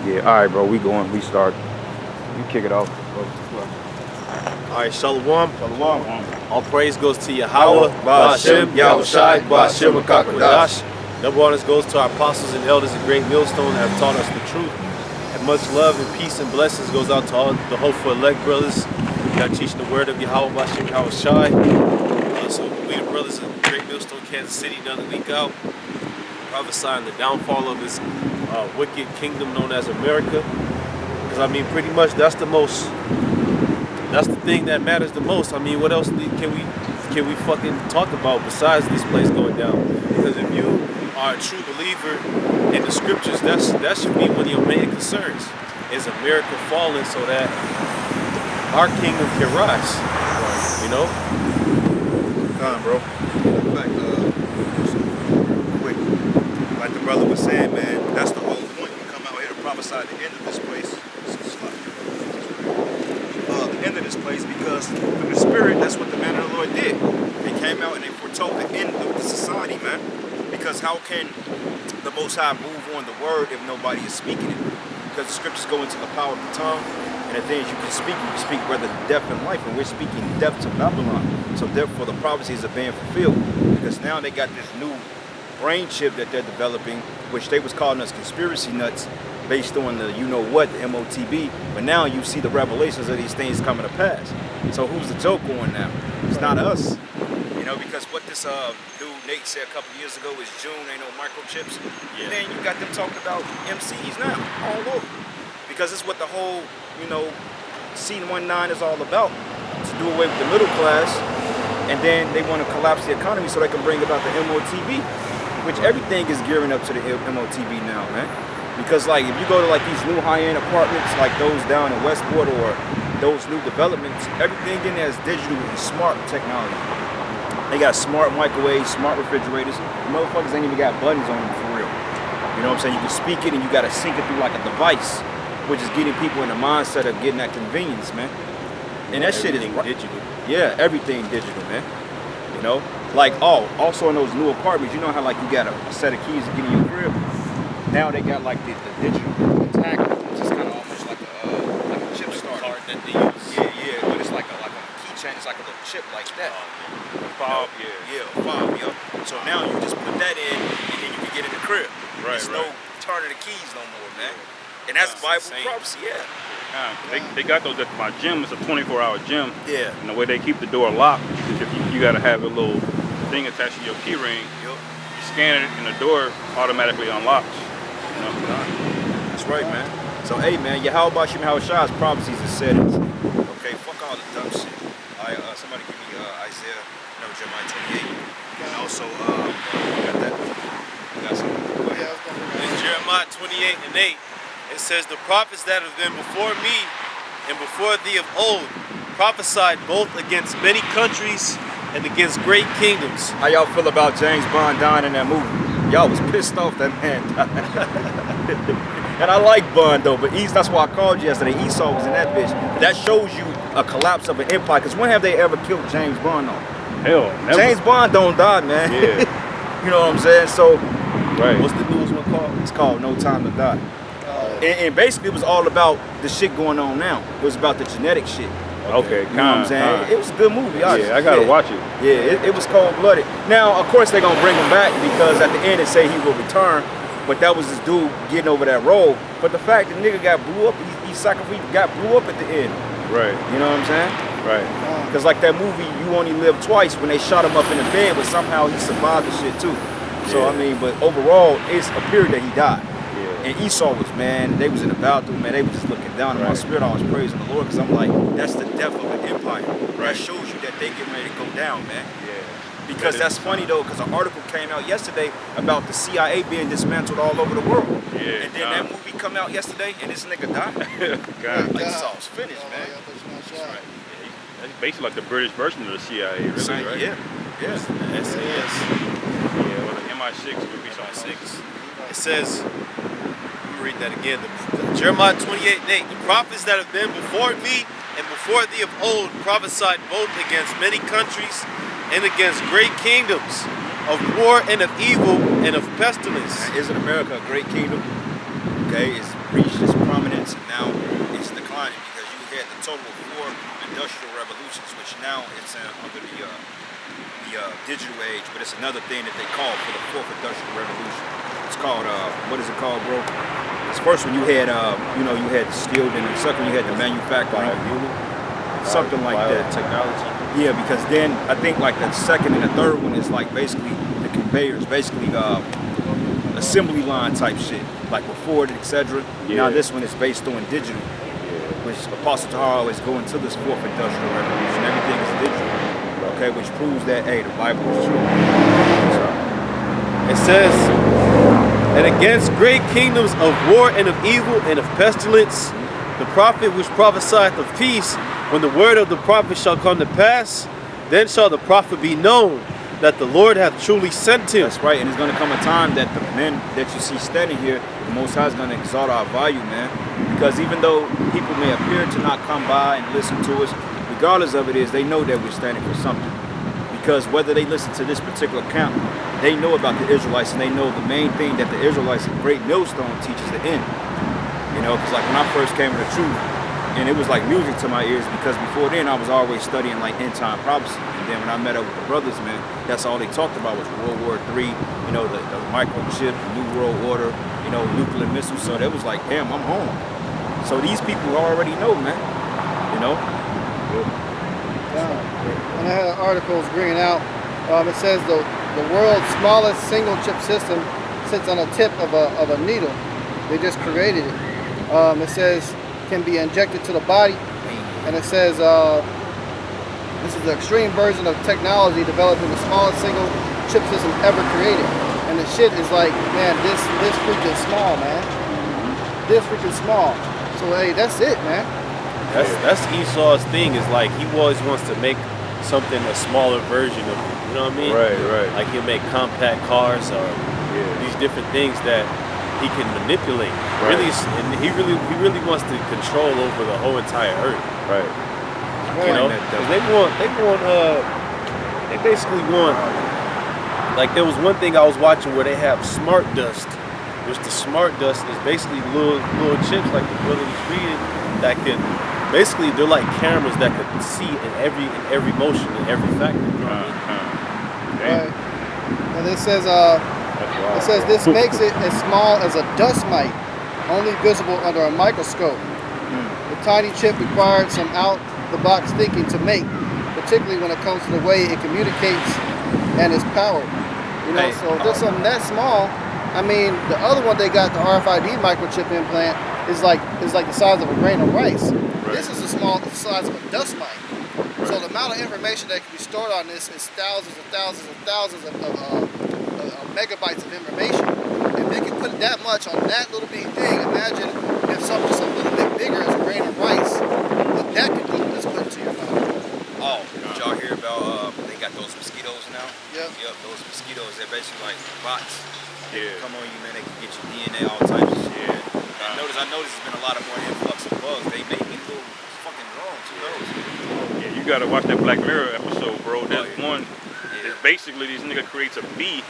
Yeah, all right, bro. We going. We start. You kick it off, bro. All right, Shalom. Shalom. All praise goes to Yahweh, Ba'ashem, Yahushai, Ba'ashem, Kakodash. Number one goes to our apostles and elders at Great Millstone that have taught us the truth. And much love and peace and blessings goes out to all the hopeful elect brothers that are teaching the word of Yahweh, Ba'ashem, Yahushai. So we the brothers at Great Millstone, Kansas City, another week out, prophesying the downfall of this wicked kingdom known as America. Because I mean, pretty much that's the thing that matters the most. I mean, what else can we fucking talk about besides this place going down? Because if you are a true believer in the scriptures, that should be one of your main concerns. Is America falling so that our kingdom can rise? You know? Come on, bro. In fact, quick, like the brother was saying, man, that's the whole point. You come out here to prophesy the end of this place. The end of this place, because through the spirit, that's what the man of the Lord did. They came out and they foretold the end of the society, man. Because how can the Most High move on the word if nobody is speaking it? Because the scriptures go into the power of the tongue, and the things you can speak whether death and life, and we're speaking death to Babylon. So therefore the prophecies are being fulfilled, because now they got this new brain chip that they're developing, which they was calling us conspiracy nuts, based on the you-know-what, the MOTB, but now you see the revelations of these things coming to pass. So who's the joke on now? It's not us. You know, because what this dude Nate said a couple years ago is June, ain't no microchips. Yeah. And then you got them talking about MCs now, all over. Because it's what the whole, C19 is all about, to do away with the middle class, and then they want to collapse the economy so they can bring about the MOTB, which everything is gearing up to the MOTB now, man. Because like if you go to like these new high-end apartments like those down in Westport or those new developments, everything in there is digital and smart technology. They got smart microwaves, smart refrigerators. The motherfuckers ain't even got buttons on them for real. You know what I'm saying? You can speak it and you gotta sync it through like a device, which is getting people in the mindset of getting that convenience, man. And that shit is digital. Yeah, everything digital, man. You know? Like, also in those new apartments, you know how like you got a set of keys to get in your crib? Now they got like the digital tag, which is kind of almost like a chip starter. Card that they use. Yeah, but it's like a keychain. It's like a little chip like that. Fob, Yeah, a fob, yo. So now you just put that in, and then you can get in the crib. Right, There's no turning the keys no more, man. And that's Bible prophecy, They got those at my gym. It's a 24-hour gym. Yeah. And the way they keep the door locked is if you got to have a little thing attached to your key ring. Yep. You scan it, and the door automatically unlocks. You know? That's right, man. So, hey, man, Yahweh Ba'ashem Yahushai's prophecies is said in truth. Okay, fuck all the dumb shit. Somebody give me Isaiah, Jeremiah 28. And also, got that. You got something? Go ahead. In Jeremiah 28 and 8, it says, "The prophets that have been before me and before thee of old prophesied both against many countries and against great kingdoms." How y'all feel about James Bond dying in that movie? Y'all was pissed off that man died. And I like Bond though, but that's why I called you yesterday. Esau was in that bitch. That shows you a collapse of an empire. Because when have they ever killed James Bond on? Hell, never. James Bond don't die, man. Yeah. You know what I'm saying? So, Right. what's the newest one called? It's called No Time to Die. And basically it was all about the shit going on now. It was about the genetic shit. Okay, You know what I'm saying? It was a good movie, honestly. Yeah, I gotta watch it. Yeah, it was cold-blooded. Now, of course, they're gonna bring him back because at the end it say he will return, but that was this dude getting over that role. But the fact that nigga got blew up, he blew up at the end. Right. You know what I'm saying? Right. Because like that movie, You Only Live Twice, when they shot him up in the bed, but somehow he survived the shit too. So, I mean, but overall, it's appeared that he died. And Esau was, man, they was in the bathroom, man, they was just looking down. In my spirit, I was praising the Lord, because I'm like, that's the death of an empire. That shows you that they getting ready to go down, man. Yeah. Because that's funny, though, because an article came out yesterday about the CIA being dismantled all over the world. Yeah. And then that movie come out yesterday, and this nigga died. God. Like, Esau's finished, man. That's right. That's basically like the British version of the CIA, really, right? Yeah. The SAS. Yeah, well, the MI6 would be something. It says, let me read that again. Jeremiah 28 and 8. "The prophets that have been before me and before thee of old prophesied both against many countries and against great kingdoms, of war and of evil and of pestilence." Isn't America a great kingdom? Okay, it's preached, it's now it's under the digital age, but it's another thing that they call for the fourth industrial revolution. It's called what is it called, bro? It's first when you had you had the steel, then the second you had the manufacturing, something like that. Technology. Yeah, because then I think like the second and the third one is like basically the conveyors, basically assembly line type shit, like with Ford, etc. Yeah. Now this one is based on digital, which Apostle Tahar always go into this fourth industrial revolution. Everything is digital, okay, which proves that hey, the Bible is true. It says, and against great kingdoms of war and of evil and of pestilence, the prophet which prophesieth of peace, when the word of the prophet shall come to pass, then shall the prophet be known that the Lord hath truly sent him. That's right, and it's going to come a time that the men that you see standing here, the Most High is going to exalt our value, man. Because even though people may appear to not come by and listen to us, regardless of it is, they know that we're standing for something. Because whether they listen to this particular camp, they know about the Israelites, and they know the main thing that the Israelites in Great Millstone teaches the end. You know, because like when I first came to the truth, and it was like music to my ears, because before then I was always studying like end time prophecy. And then when I met up with the brothers, man, that's all they talked about was World War III, you know, the microchip, the New World Order, you know, nuclear missiles. So that was like, damn, I'm home. So these people already know, man, you know. And I had an article was bringing out. It says the world's smallest single chip system sits on the tip of a needle. They just created it. It says can be injected to the body, and it says this is the extreme version of technology developing the smallest single chip system ever created. And the shit is like, man, this freaking small, man. This freaking small. So hey, that's it, man. That's Esau's thing, is like he always wants to make something a smaller version of it. You know what I mean? Right. Like he'll make compact cars or these different things that he can manipulate. Right. Really, and he really wants to control over the whole entire earth. Right. You know, 'cause they basically want. Like there was one thing I was watching where they have smart dust, which the smart dust is basically little chips like the brother was reading that can. Basically, they're like cameras that could see in every motion, in every factor. You know what I mean? Right. And it says this makes it as small as a dust mite, only visible under a microscope. The tiny chip required some out-the-box thinking to make, particularly when it comes to the way it communicates and is powered. You know, so if there's something that small, I mean, the other one they got, the RFID microchip implant, is like the size of a grain of rice. This is the size of a dust mite. So the amount of information that can be stored on this is thousands and thousands and thousands of megabytes of information. If they can put that much on that little bitty thing, imagine if something just a little bit bigger as a grain of rice, what that could do is put into your mouth. Oh, did y'all hear about they got those mosquitoes now? Yep. Yep, those mosquitoes, they're basically like bots. They Yeah. come on you, man, they can get your DNA, all types of shit. I noticed there's been a lot of more influx of bugs. They make me go fucking wrong, too. Yeah, you gotta watch that Black Mirror episode, bro. There's yeah. one. It's basically this nigga creates a bee,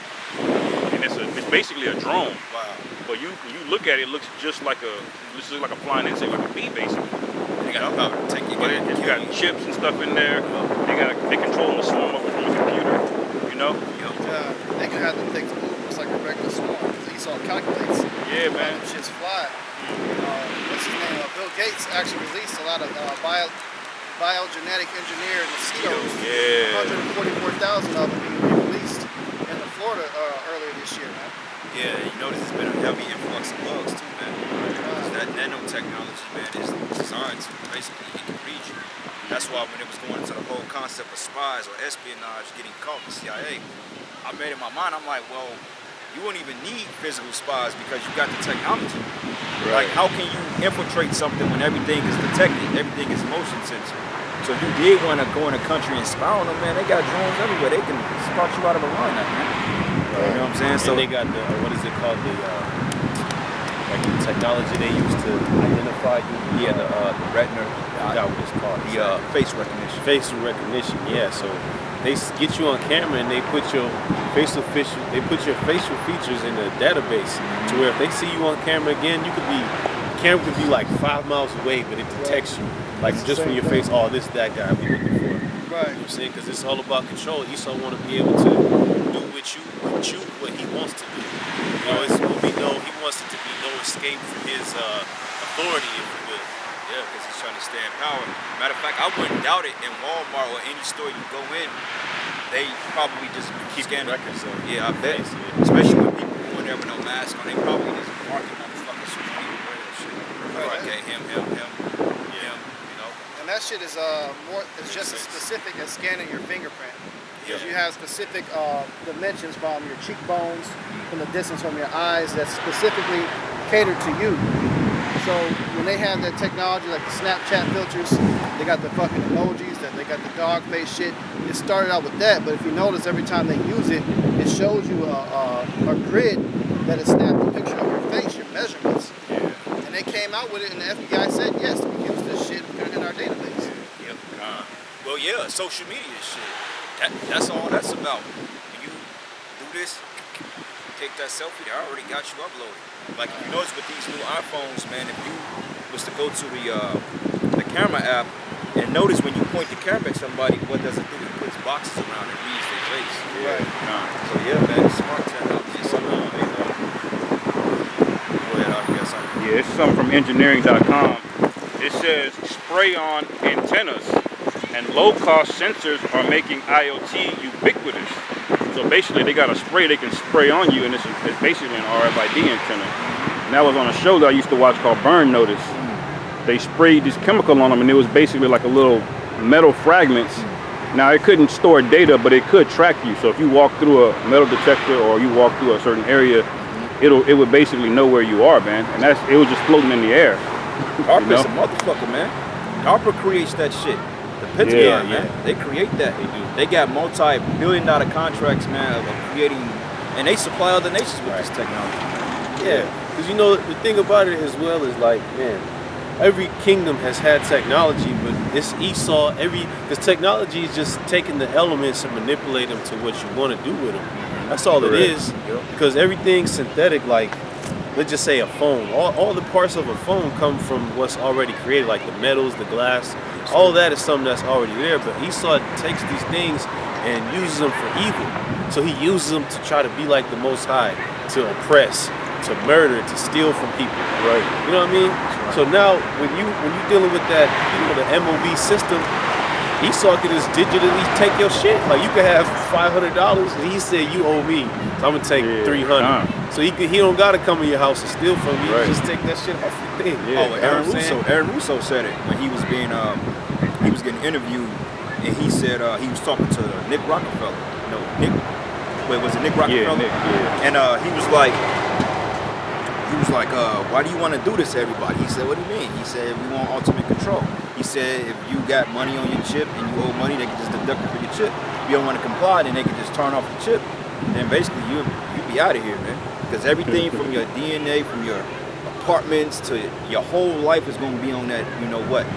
and it's basically a drone. Wow. But you look at it, it looks just like a flying insect, like a bee, basically. They got power to take you. But it's got chips and stuff in there. They controlling the swarm of it from a computer. You know? They can have them things move just like a regular swarm. Esau calculates. Yeah, man. Them shits fly. What's his name? Bill Gates actually released a lot of biogenetic engineered mosquitoes. Yeah. 144,000 of them being released in Florida earlier this year, man. Yeah, you notice there's been a heavy influx of bugs too, man. That nanotechnology, man, is designed to basically it can read you. That's why when it was going into the whole concept of spies or espionage getting caught with CIA, I made in my mind, I'm like, well, you wouldn't even need physical spies because you got the technology. Right. Like, how can you infiltrate something when everything is detected, everything is motion sensor? So if you did want to go in a country and spy on them, man, they got drones everywhere. They can spot you out of a lineup, man. You know what I'm saying? So they got the what is it called, like the technology they use to identify you. Yeah, the retina. I forgot what it's called. The face recognition. Facial recognition, yeah. So they get you on camera and they put your facial features in the database to where if they see you on camera again, camera could be like 5 miles away, but it detects you. Like just from your face, oh, this that guy we looking for. Right. You know what I'm saying? Because it's all about control. Esau want to be able to do what he wants to do. You know, it's what we know. He wants it to be no escape from his authority, if you will. Yeah, because he's trying to stay in power. Matter of fact, I wouldn't doubt it. In Walmart or any store you go in, they probably just Keep scan records of. Yeah, I bet. Yeah. Especially when people going there with no mask on, they probably just marking motherfuckers who don't even wear that shit. Right. Okay, him, you know. And that shit is it's just as specific as scanning your fingerprint. Because Yeah. you have specific dimensions from your cheekbones, from the distance from your eyes that's specifically catered to you. So when they have that technology like the Snapchat filters, they got the fucking emojis, that they got the dog face shit. It started out with that, but if you notice every time they use it, it shows you a grid that is snapped a picture of your face, your measurements. Yeah. And they came out with it and the FBI said, yes, we use this shit in our database. Yep. Well, yeah, social media shit. That's all that's about. When you do this, take that selfie, they already got you uploaded. Like if you notice with these new iPhones, man, if you was to go to the camera app and notice when you point the camera at somebody, what does it do? It puts boxes around and reads their face. Right. So yeah, man, it's smart technology. It's something. Go ahead, I guess. Yeah, it's something from engineering.com. It says spray-on antennas and low-cost sensors are making IoT ubiquitous. So basically, they got a spray they can spray on you, and it's basically an RFID antenna. And that was on a show that I used to watch called Burn Notice. They sprayed this chemical on them, and it was basically like a little metal fragments. Now, it couldn't store data, but it could track you. So if you walk through a metal detector or you walk through a certain area, it would basically know where you are, man. And it was just floating in the air. DARPA's a motherfucker, man. DARPA creates that shit. The Pentagon, man. They create that. They do. They got multi-billion-dollar contracts, man, of creating, and they supply other nations with this technology. Yeah, because you know the thing about it as well is like, man, every kingdom has had technology, but it's Esau. Because technology is just taking the elements and manipulate them to what you want to do with them. That's all it is. Because everything's synthetic. Like, let's just say a phone. All the parts of a phone come from what's already created, like the metals, the glass. All that is something that's already there. But Esau takes these things and uses them for evil. So he uses them to try to be like the Most High, to oppress, to murder, to steal from people. Right. You know what I mean? Right. So now when you're dealing with that, the MOV system, Esau can just digitally take your shit. Like you could have $500 and he said you owe me, so I'm gonna take 300. So he don't gotta come in your house and steal from you. Right. Just take that shit off your thing. Yeah. Aaron Russo said it when he was being he was getting interviewed, and he said he was talking to Nick Rockefeller. No, was it Nick Rockefeller? Yeah, Nick, yeah. And he was like, why do you want to do this to everybody? He said, what do you mean? He said, we want ultimate control. He said, if you got money on your chip and you owe money, they can just deduct it from your chip. If you don't want to comply, then they can just turn off the chip. And then basically you be out of here, man. Because everything from your DNA, from your apartments to your whole life is going to be on that, you know what.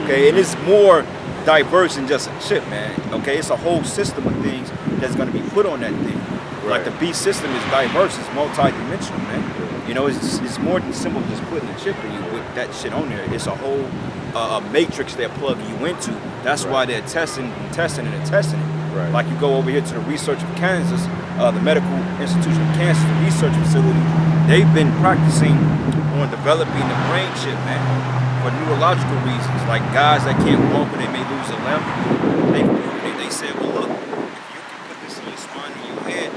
Okay, and it's more diverse than just a chip, man. Okay, it's a whole system of things that's going to be put on that thing. Like the beast system is diverse, it's multi-dimensional, man. You know, it's more than simple just putting a chip in you with that shit on there. It's a whole a matrix they're plugging you into. That's why they're testing it. Right. Like you go over here to the Research of Kansas, the Medical Institution of Kansas, the research facility. They've been practicing on developing the brain chip, man, for neurological reasons. Like guys that can't walk and they may lose a limb. They said, well, look, if you can put this in your spine and your head,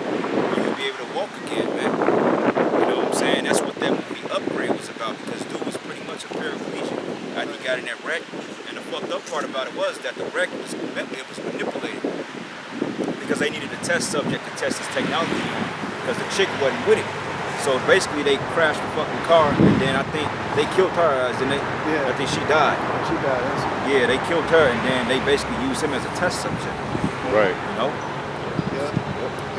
you'll be able to walk again, man. You know what I'm saying? That's what that movie Upgrade was about, because dude was pretty much a paraplegic after he got in that wreck. And the fucked up part about it was that the wreck was manipulated because they needed a test subject to test his technology on, because the chick wasn't with it. So basically they crashed the fucking car, and then I think they killed her, didn't they? Yeah. I think she died. She died. Yeah, they killed her, and then they basically used him as a test subject. Right. You know?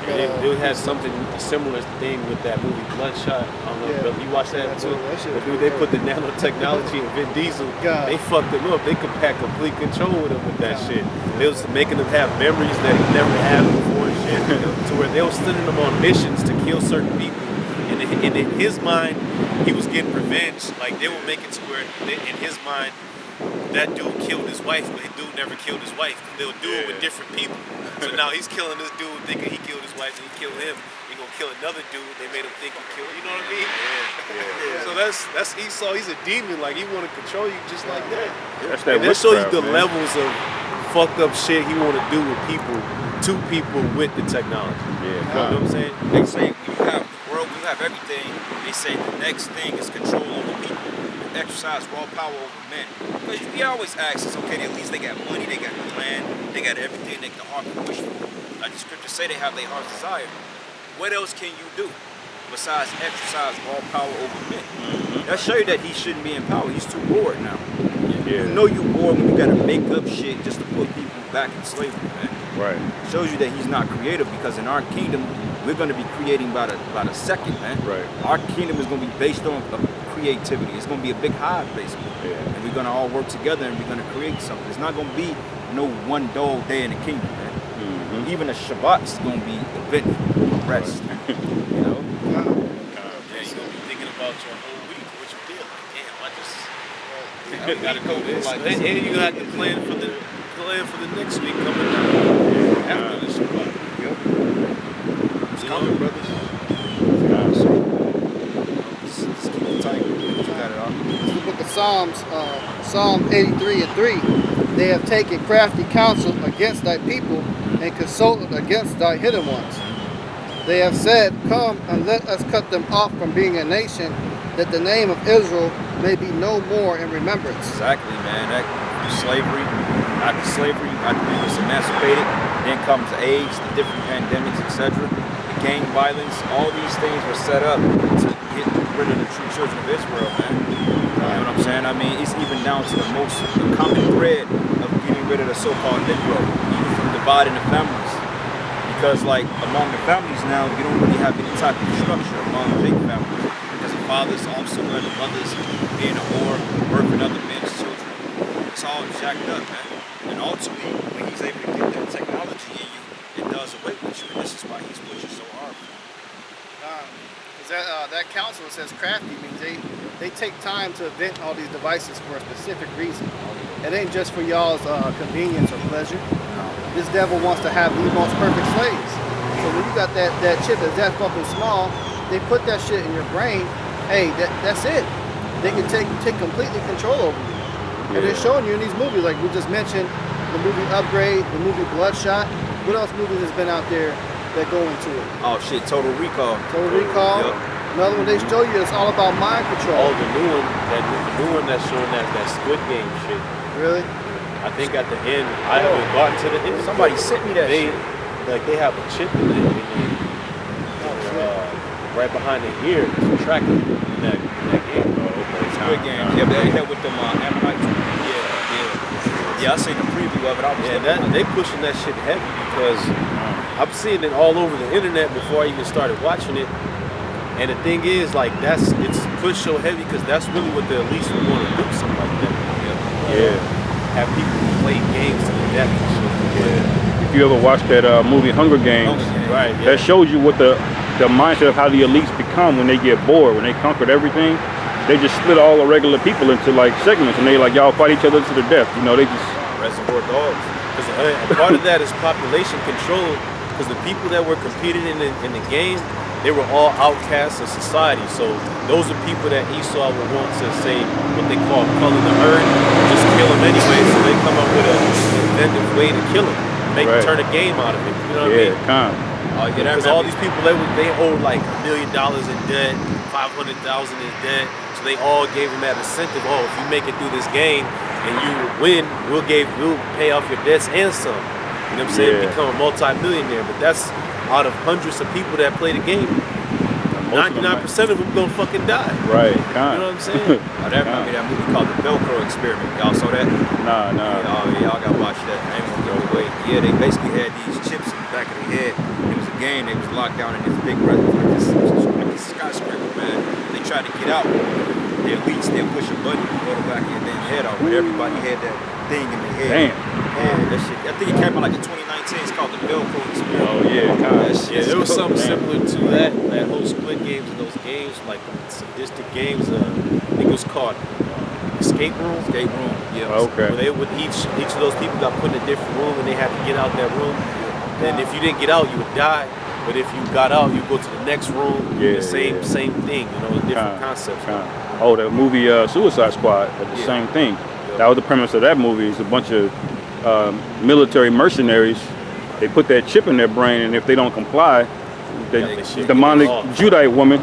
They had something a similar thing with that movie Bloodshot. I don't know if you watched that too. They put the nanotechnology in Vin Diesel. They fucked him up. They could pack complete control with him with that shit. They was making them have memories that he never had before and shit. To where they were sending them on missions to kill certain people. And in his mind, he was getting revenge. Like they were making to where in his mind, that dude killed his wife, but the dude never killed his wife. They'll do it with different people. So now he's killing this dude thinking he killed his wife and he killed him. He gonna kill another dude. They made him think he killed. You know what I mean? So that's Esau. He's a demon. Like he want to control you just like that. That's that And that shows you witchcraft, the man. levels of fucked up shit he want to do with people, to people with the technology. Yeah, You know what I'm saying? They say when you have the world, when you have everything, they say the next thing is control over people. Exercise raw power over men. Because we always ask us, okay, at least they got money, they got the land, they got everything that the heart can wish for. Like the scriptures say they have their heart's desire. What else can you do besides exercise raw power over men? That show you that he shouldn't be in power. He's too bored now. Yeah. You know you bored when you gotta make up shit just to put people back in slavery, man. Right. Shows you that he's not creative, because in our kingdom we're going to be creating by the second, man. Right. Our kingdom is going to be based on creativity. It's going to be a big hive, basically. Yeah. And we're going to all work together and we're going to create something. It's not going to be no one dull day in the kingdom, man. Mm-hmm. Even the Shabbat is going to be eventful, rest. You know? Yeah, you're gonna be thinking about your whole week, what you did. Like, damn, I gotta go this. Like, and you got to plan for the next week coming up after the Shabbat. It's coming, brothers. Just keep it tight. You got it all. It's the book of Psalms, Psalm 83 and 3. They have taken crafty counsel against thy people and consulted against thy hidden ones. They have said, come and let us cut them off from being a nation, that the name of Israel may be no more in remembrance. Exactly, man. That slavery, after slavery, after we was emancipated, then comes AIDS, the different pandemics, etc. The gang violence, all these things were set up to get rid of the true children of Israel, man. You know what I'm saying? I mean, it's even down to the common thread of getting rid of the so-called Negro, even from dividing the families. Because, like, among the families now, you don't really have any type of structure among big families. Because the fathers also the mothers being a whore, birthing other men's children. It's all jacked up, man. And ultimately, when he's able to get that technology in you, it does away with you. And this is why he's pushing so hard. That counsel says crafty means they take time to invent all these devices for a specific reason. It ain't just for y'all's convenience or pleasure. This devil wants to have the most perfect slaves. So when you got that chip that's that fucking small, they put that shit in your brain. Hey, that's it. They can take completely control over you. And they're showing you in these movies, like we just mentioned, the movie Upgrade, the movie Bloodshot. What else movies has been out there that go into it? Oh shit, Total Recall. Total Recall. Yep. Another one they show you, it's all about mind control. Oh, the new one that's showing that Squid Game shit. Really? I think at the end, I haven't gotten to the end. Somebody sent me that shit. Like they have a chip in it, and right behind the ear to track it in that game. Squid Game. Yeah, but they had with them Ammonites. Yeah, I seen the preview of it. I was they pushing that shit heavy because I'm seeing it all over the internet before I even started watching it. And the thing is, like, it's pushed so heavy because that's really what the elites would want to do, something like that. Yeah. Have people play games to the death and shit. Yeah. If you ever watched that movie Hunger Games, Right. that shows you what the mindset of how the elites become when they get bored, when they conquered everything. They just split all the regular people into like segments, and they like, y'all fight each other to the death. You know, they just Reservoir Dogs. And part of that is population control, because the people that were competing in the game, they were all outcasts of society. So those are people that Esau would want to say what they call culling the herd, just kill them anyway. So they come up with an inventive way to kill them, turn a game out of it. You know what I mean? Because all these people, they owed like $1 million in debt, 500,000 in debt. So they all gave them that incentive. Oh, if you make it through this game and you win, we'll pay off your debts and some. You know what I'm saying? Become a multi-millionaire. But that's out of hundreds of people that play the game. 99% of them gonna fucking die. Right. You know what I'm saying? That reminded me of that movie called The Velcro Experiment. Y'all saw that? Nah. Y'all gotta watch that. I ain't gonna go away. Yeah, they basically had these chips in the back of their head. It was a game. They was locked down in this big like this skyscraper, man. They tried to get out. The elites, they'll push a button and blow the back of your damn head off. But everybody had that thing in their head. Damn. Yeah, that shit. I think it came out like in 2019. It's called The Velcro Experiment. Oh yeah, There was something similar to that whole Squid Games and those games, like sadistic games. I think it was called escape room. Escape room. Yeah. Okay. Where they would each of those people got put in a different room and they had to get out that room. And if you didn't get out, you would die. But if you got out, you go to the next room. Yeah, The same thing. You know, different concepts. Oh, the movie Suicide Squad, that's the same thing. That was the premise of that movie. It's a bunch of military mercenaries. They put that chip in their brain, and if they don't comply, the demonic Judite woman,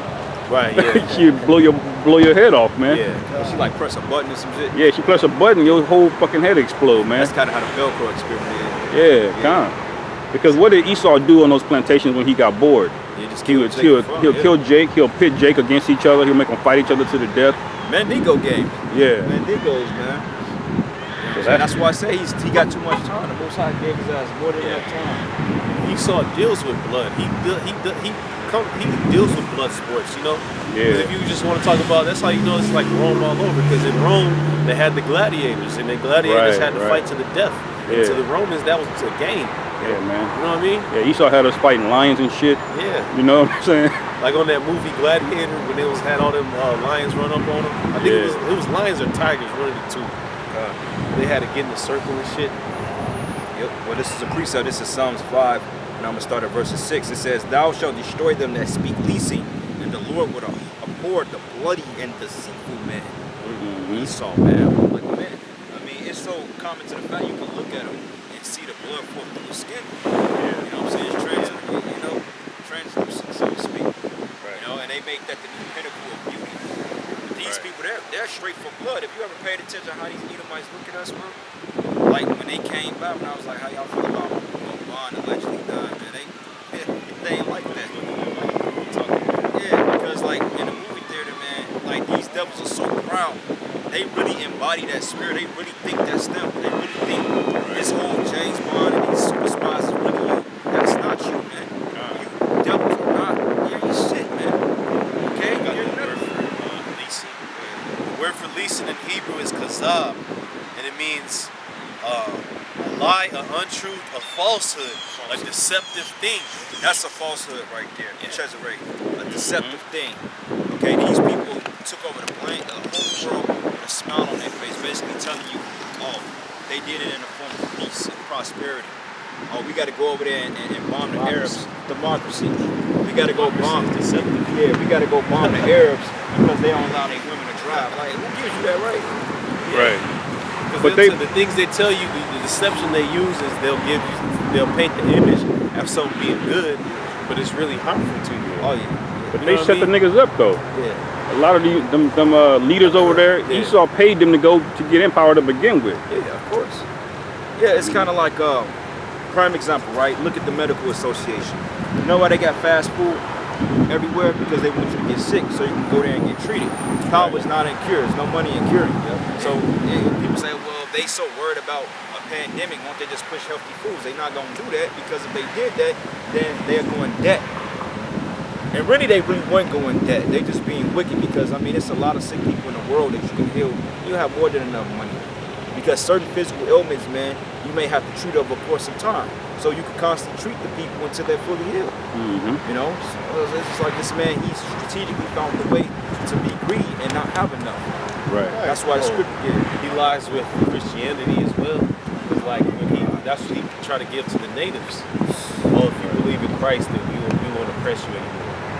Right. Yeah. she blow your head off, man. Yeah. She like press a button or some shit. Yeah, she press a button, your whole fucking head explode, man. That's kind of how the Velcro experiment is. Yeah, kind of. Because what did Esau do on those plantations when he got bored? He'll kill Jake. He'll pit Jake against each other. He'll make them fight each other to the death. Mandigo games. Yeah. Mandigos, man. So That's why I say he got too much time. The Most High gave his ass more than enough time. Esau deals with blood. He deals with blood sports, you know? Yeah. 'Cause if you just want to talk about, that's how you know it's like Rome all over. Because in Rome, they had the gladiators, and the gladiators had to fight to the death. And to the Romans, that was a game. Yeah, man. You know what I mean? Yeah, Esau had us fighting lions and shit. Yeah. You know what I'm saying? Like on that movie Gladiator, when they had all them lions run up on them. I think it was lions or tigers, one of the two. They had to get in the circle and shit. Yep. Well, this is a precept. This is Psalms 5, and I'm going to start at verse 6. It says, Thou shalt destroy them that speak leasing, and the Lord would abhor the bloody and deceitful man. Esau, man. Like, man, I mean, it's so common to the fact you can look at him and see the blood flow through his skin. You know what I'm saying? It's translucent, so to speak. You know, and they make that the new pinnacle of beauty. But these people, they're straight for blood. If you ever paid attention how these Edomites look at us, bro, like when they came back, and I was like, how y'all feel about Bond allegedly died, man? They ain't like that. Yeah, because like in the movie theater, man, like these devils are so proud. They really embody that spirit. They really think that's them. They really think this whole James Bond and these super spies is really you. That's not you, man. You devils are not. Yeah, you shit, man. Okay? You're nothing. Leasing. The word for leasing in Hebrew is kazab, and it means a lie, an untruth, a falsehood, a deceptive thing. That's a falsehood right there. Cesare. A deceptive thing. Okay, these people took over the whole world with a smile on their face, basically telling you, oh, they did it in the form of peace and prosperity. Oh, we got to go over there and bomb the Arabs. Democracy. We got to go bomb. Yeah, we got to go bomb the Arabs because they don't allow their women to drive. Like, who gives you that right? Right. But the things they tell you, the deception they use is they'll paint the image of something being good, but it's really harmful to you. Oh yeah. But they set the niggas up though. Yeah. A lot of them leaders over there, Esau paid them to go to get in power to begin with. Yeah, of course. Yeah, it's kind of like prime example, right? Look at the medical association. You know why they got fast food everywhere? Because they want you to get sick so you can go there and get treated. Power is not in cure. There's no money in curing. So people say, well, if they so worried about a pandemic, won't they just push healthy foods? They're not going to do that because if they did that, then they're going debt. And really, they really weren't going debt. They just being wicked because, I mean, it's a lot of sick people in the world that you can heal. You have more than enough money. Because certain physical ailments, man, you may have to treat over a course of time. So you can constantly treat the people until they're fully healed. You know? So it's just like this man, he strategically found the way to be greedy and not have enough. Right. That's why the scripture He lies with Christianity as well. It's like that's what he tried to give to the natives. Oh, if you believe in Christ, then we won't oppress you anymore.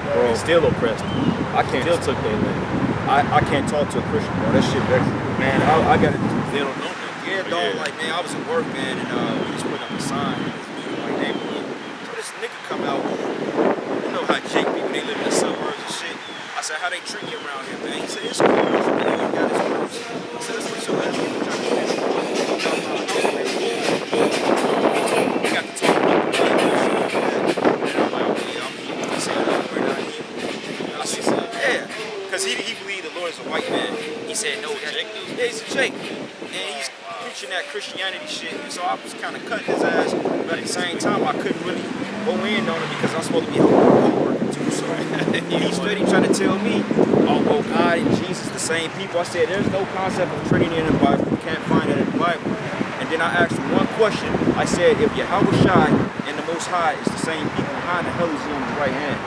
Bro, he still oppressed them. I can't. Still took their land. I can't talk to a Christian, bro. That shit vexes me. Man, I got it. They don't know that. Yeah, dog. Like, man, I was at work, man, and we just put up a sign in this like neighborhood. So this nigga come out. You know how Jake people, they live in the suburbs and shit. I said, how they treat you around here, man? He said, it's cool. You ain't got his place. I said, that's what your ass is trying to do. We got to talk about the Bible and shit. And I'm like, okay, he said, we're not here. I said, yeah. Because he believed the Lord is a white man. He said, no, that's Jake. Yeah, he's a Jake. And he's preaching that Christianity shit. And so I was kind of cutting his ass. But at the same time, I couldn't really go in on him because I'm supposed to be a co-worker too. So he's steady trying to tell me, oh, well, God and Jesus, the same people. I said, there's no concept of Trinity in the Bible. You can't find that in the Bible. And then I asked him one question. I said, if Yahweh Shai and the Most High is the same people, how in the hell is he on the right hand?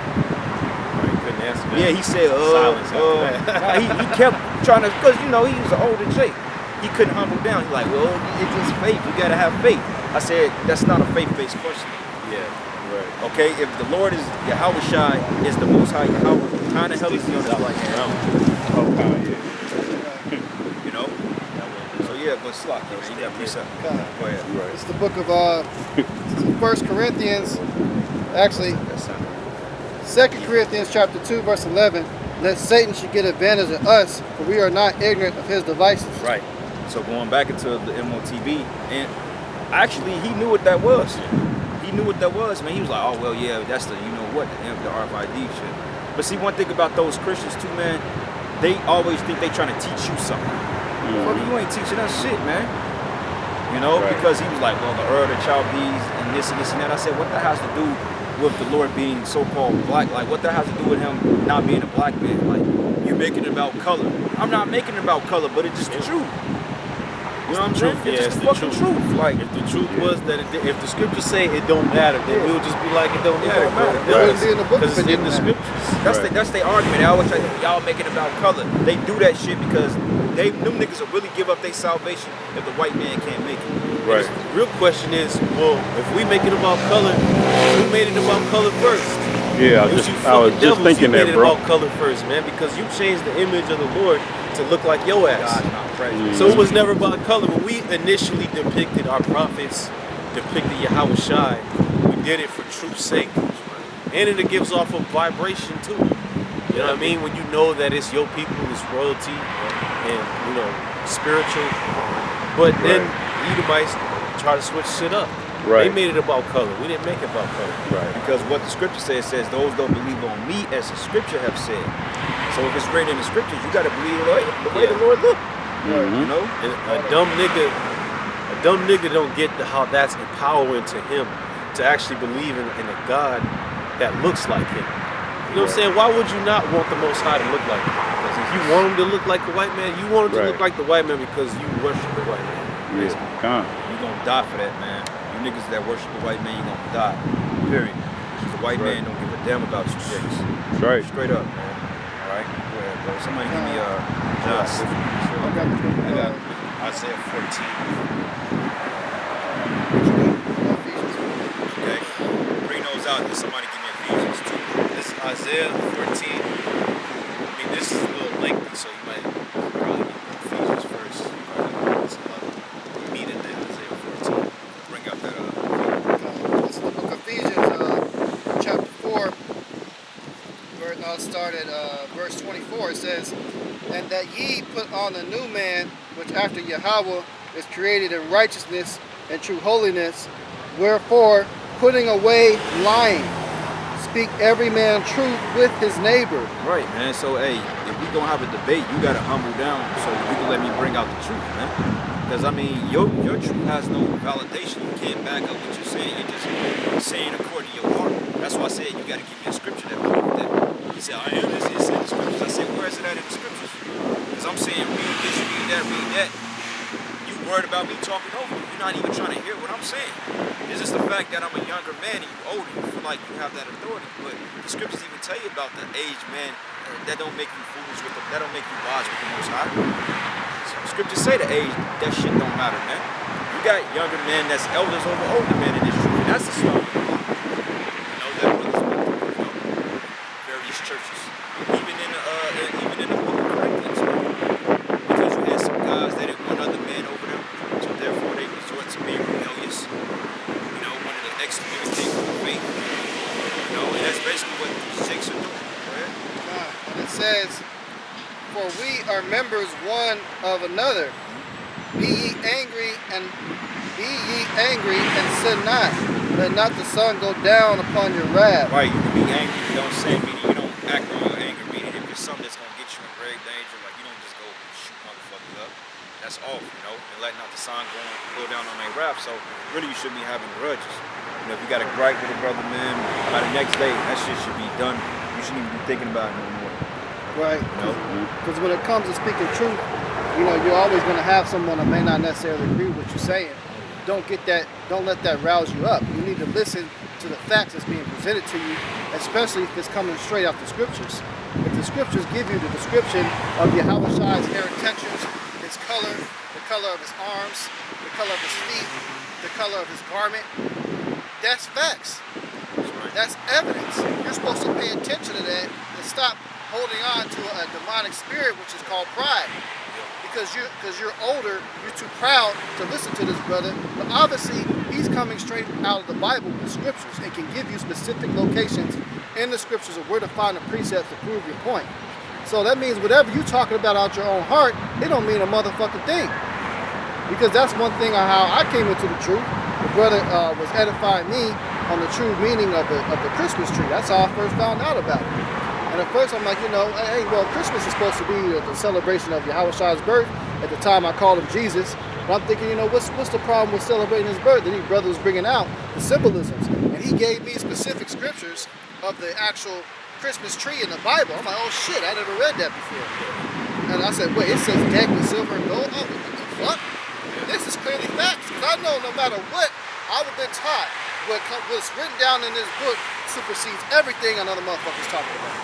He couldn't answer that. Yeah, he said, Silence after that. he kept trying to, because, you know, he was an older Jake. He couldn't humble down. He's like, well, it's just faith. You got to have faith. I said, that's not a faith-based question. Yeah, right. Okay, if the Lord is Yahweh Shai, is the Most High Yahweh, how the hell is he on his right hand? Oh, kind of, yeah. You know? So yeah, but Slock, man, you got peace out. Go ahead. Right. It's the book of 1 Corinthians, actually That's it. 2 Corinthians chapter 2, verse 11. Lest Satan should get advantage of us, for we are not ignorant of his devices. Right. So going back into the MOTB, and actually he knew what that was. He knew what that was, man. He was like, oh well, yeah, that's the, you know what, the RFID shit. But see, one thing about those Christians too, man, they always think they trying to teach you something. Fuck, you ain't teaching us shit, man. You know, Right. because he was like, well, the the Chaldees and this and this and that. I said, what that has to do with the Lord being so-called black? Like, what that has to do with him not being a black man? Like, you making it about color. I'm not making it about color, but it's just the truth. You know what I'm saying? Yeah, It's just the fucking truth. Like, If the truth was that if the scriptures say it don't matter, then we'll just be like, it don't matter. Right. It wouldn't be in the book Because if it's it in the didn't matter. scriptures. that's their argument. They always like, y'all making it about color. They do that shit because them niggas will really give up their salvation if the white man can't make it. Right. The real question is, well, if we make it about color, who made it about color first? Yeah, It was you I was fucking just devils thinking who made that, it bro. about color first, man, because you changed the image of the Lord to look like your ass. God's not present. So it was never about color. When we initially depicted our prophets, depicted Yahweh Shai, we did it for truth's sake. And it gives off a vibration too. You know what I mean? When you know that it's your people, it's royalty, and you know, spiritual. But then Edomites try to switch shit up. Right. They made it about color. We didn't make it about color. Right. Because what the scripture says, those don't believe on me as the scripture have said. So if it's written in the scriptures, you got to believe the way the Lord look. You know? And a dumb nigga don't get how that's empowering to him to actually believe in a God that looks like him. You know what I'm saying? Why would you not want the Most High to look like him? Because if you want him to look like the white man, you want him to look like the white man because you worship the white man. Yeah, kind. You're going to die for that, man. You niggas that worship the white man, you're going to die. Period. Because the white man don't give a damn about you chicks. That's right. Straight up, man. All right? Go ahead, bro. Somebody give me John 6. I got the book I got of Isaiah 14. Okay? Bring those out. Then somebody give me Ephesians 2. This is Isaiah 14. I mean, this is a little lengthy, so you might probably get Ephesians first. It's a lot of meat in there, Isaiah 14. Bring out that. This is the book of Ephesians, chapter 4. I'll start at verse 24. It says, and that ye put on the new man, which after Yahweh is created in righteousness and true holiness. Wherefore, putting away lying, speak every man truth with his neighbor. Right, man. So, hey, if we gonna have a debate, you gotta humble down so you can let me bring out the truth, man. Because, I mean, your truth has no validation. You can't back up what you're saying. You're just saying according to your heart. That's why I said you gotta give me a scripture that proves that. He said, I am this, it's in the scriptures. I said, where is it at in the scriptures? Because I'm saying, read this, read that, read that. You worried about me talking over you. You're not even trying to hear what I'm saying. It's just the fact that I'm a younger man and you older. You feel like you have that authority. But the scriptures even tell you about the aged man. That don't make you foolish with them. That don't make you wise with the Most High. So the scriptures say the age, that shit don't matter, man. You got younger men that's elders over older men in this truth. And that's the stuff. You know, that brothers went through, you know, various churches. Even in the book of Corinthians, because you had some guys that didn't want other men over them, so therefore they resort to being rebellious. You know, wanted to excommunicate from the faith. You know, and that's basically what these chicks are doing. Go ahead. And it says, for we are members one of another. Be ye angry and sin not. Let not the sun go down upon your wrath. Right, you can be angry, you don't sin, meaning you don't act on your anger, meaning if it's something that's going to get you in grave danger, like you don't just go shoot motherfuckers up. That's off, you know, and letting out the sun go down on their wrath. So really you shouldn't be having grudges. You know, if you got a gripe with a brother, man, by the next day, that shit should be done. You shouldn't even be thinking about it no more. Right. You know? Because when it comes to speaking truth, you know, you're always going to have someone that may not necessarily agree with what you're saying. Don't let that rouse you up. You need to listen to the facts that's being presented to you, especially if it's coming straight out the scriptures. If the scriptures give you the description of Yahweh Shai's hair textures, his color, the color of his arms, the color of his feet, the color of his garment, that's facts. That's evidence. You're supposed to pay attention to that and stop holding on to a demonic spirit, which is called pride. Because you're older, you're too proud to listen to this brother. But obviously, he's coming straight out of the Bible with scriptures and can give you specific locations in the scriptures of where to find the precepts to prove your point. So that means whatever you're talking about out your own heart, it don't mean a motherfucking thing. Because that's one thing on how I came into the truth. The brother was edifying me on the true meaning of the Christmas tree. That's how I first found out about it. And at first I'm like, hey, well, Christmas is supposed to be the celebration of Yahweh Shai's birth. At the time I called him Jesus. But I'm thinking, what's the problem with celebrating his birth? And these brothers bringing out the symbolisms. And he gave me specific scriptures of the actual Christmas tree in the Bible. I'm like, oh shit, I never read that before. And I said, wait, it says decked with silver and gold? Oh, what the fuck? This is clearly facts. Because I know no matter what I would have been taught, what's written down in this book supersedes everything another motherfucker's talking about.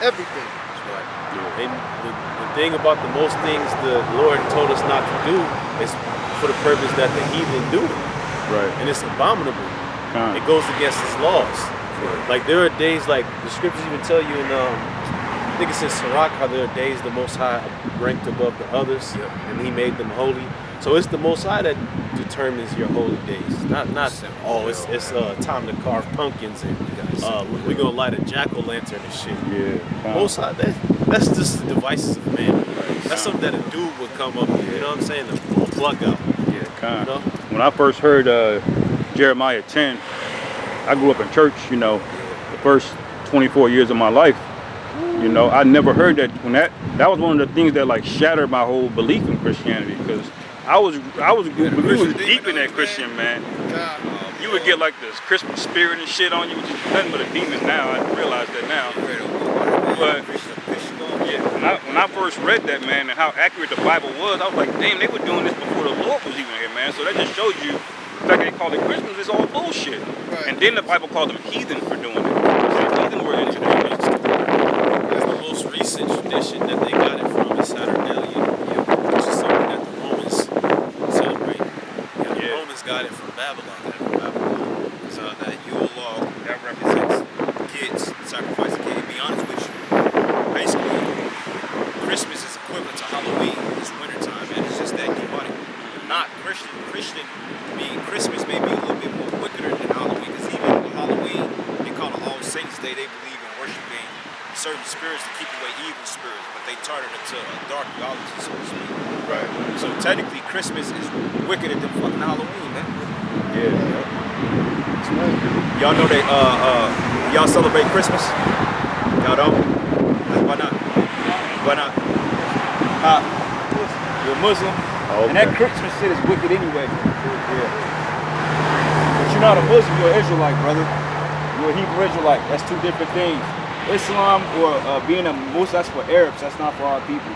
Everything. That's right. Yeah. And the thing about the most things the Lord told us not to do is for the purpose that the heathen do it. Right. And it's abominable. It goes against his laws. Like there are days, like the scriptures even tell you in I think it's in Sirach, how there are days the Most High ranked above the others, and He made them holy. So it's the Most High that determines your holy days, not it's time to carve pumpkins and we're gonna light a jack-o'-lantern and shit. Yeah. Most High, that's just the devices of man. That's something that a dude would come up with. You know what I'm saying? A plug out. Yeah, kind of. When I first heard Jeremiah 10, I grew up in church. The first 24 years of my life. I never heard that. When that was one of the things that like shattered my whole belief in Christianity, because we was deep in that Christian, man. You would get like this Christmas spirit and shit on you, which is nothing but a demon now. I realize that now. But yeah, when I first read that, man, and how accurate the Bible was, I was like, damn, they were doing this before the Lord was even here, man. So that just shows you the fact that they call it Christmas is all bullshit. Right. And then the Bible called them heathen for doing it. So heathen were into that. The most recent tradition that they got it from is Saturnalia, which is something that the Romans celebrate. The Romans got it from Babylon. So that Yule log that represents kids, sacrifice a kid. To be honest with you, basically, Christmas is equivalent to Halloween. It's wintertime, and it's just that demonic. Not Christian. Christmas may be a little bit more wickeder than Halloween, because even with Halloween, they call it All Saints Day. They believe in worshiping certain spirits to keep away evil spirits, but they turn it into a dark theology, so to speak. Right. So technically, Christmas is wickeder than fucking Halloween, man. Yeah. Y'all know they y'all celebrate Christmas? Y'all don't? Why not? Why not? You're a Muslim, and that Christmas shit is wicked anyway. Yeah. But you're not a Muslim, you're an Israelite, brother. You're a Hebrew Israelite. That's two different things. Islam or being a Muslim, that's for Arabs, that's not for our people.